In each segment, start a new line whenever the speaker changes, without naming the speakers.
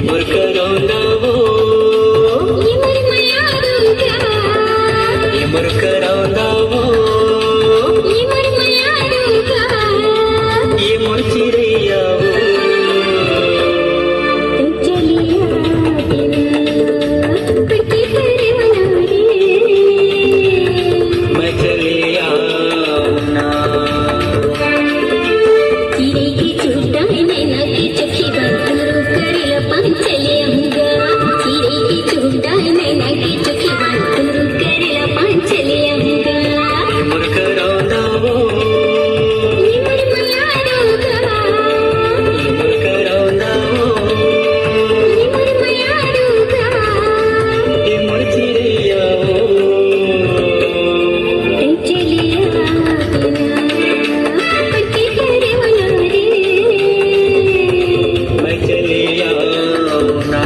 मूर्ख रौंदा वो ये मूर्ख रौंदा वो ये मूर्छी रैया वो मैं चलिया ना मूर्ख रौंदा वो ये मूर्ख रौंदा वो ये मूर्छी रैया वो मैं चलिया ना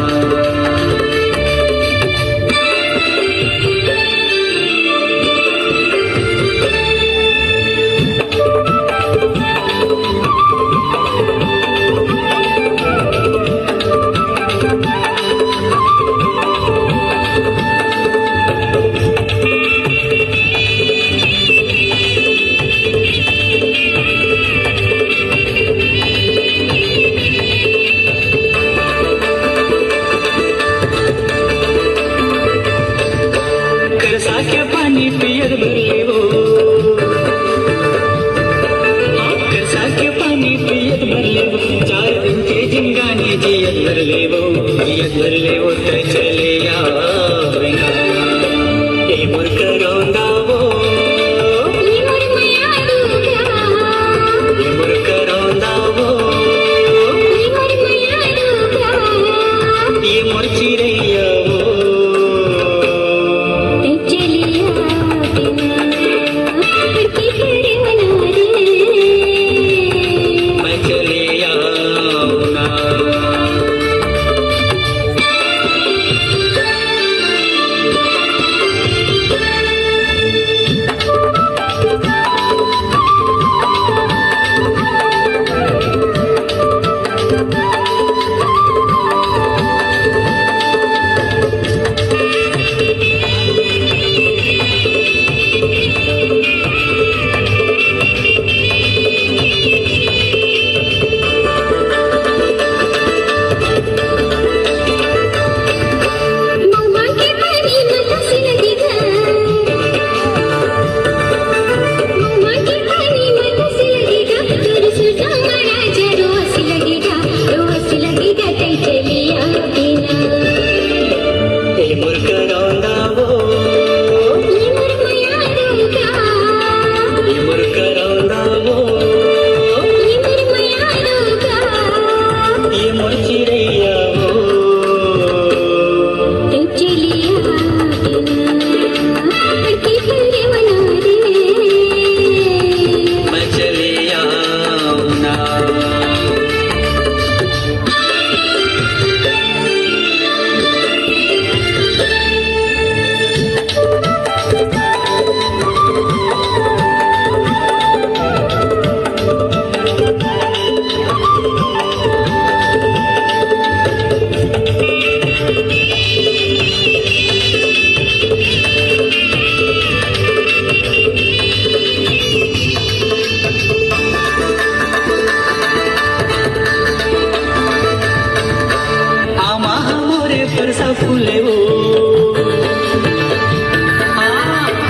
करसाके पाणी पियत भरले वो करसाके पाणी पियत भरले वो 4 दिन के जिंगाने जियत भरले वो तर चले आवेना ये मूर्ख रौंदा वो ये मूर्ख रौंदा वो ये मूर्छी रैया वो मैं चलिया ना ये मूर्ख रौंदा वो ये मूर्ख रौंदा वो ये मूर्छी रैया वो मैं चलिया ना आमा मोरे परसा फुले वो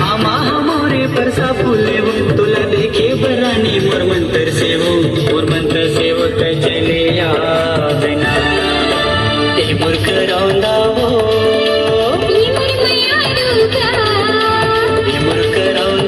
आमा मोरे परसा फुले वो तुला देखे बरानी मोर मंत्र से वो चले आवेना ये मूर्ख रौंदा वो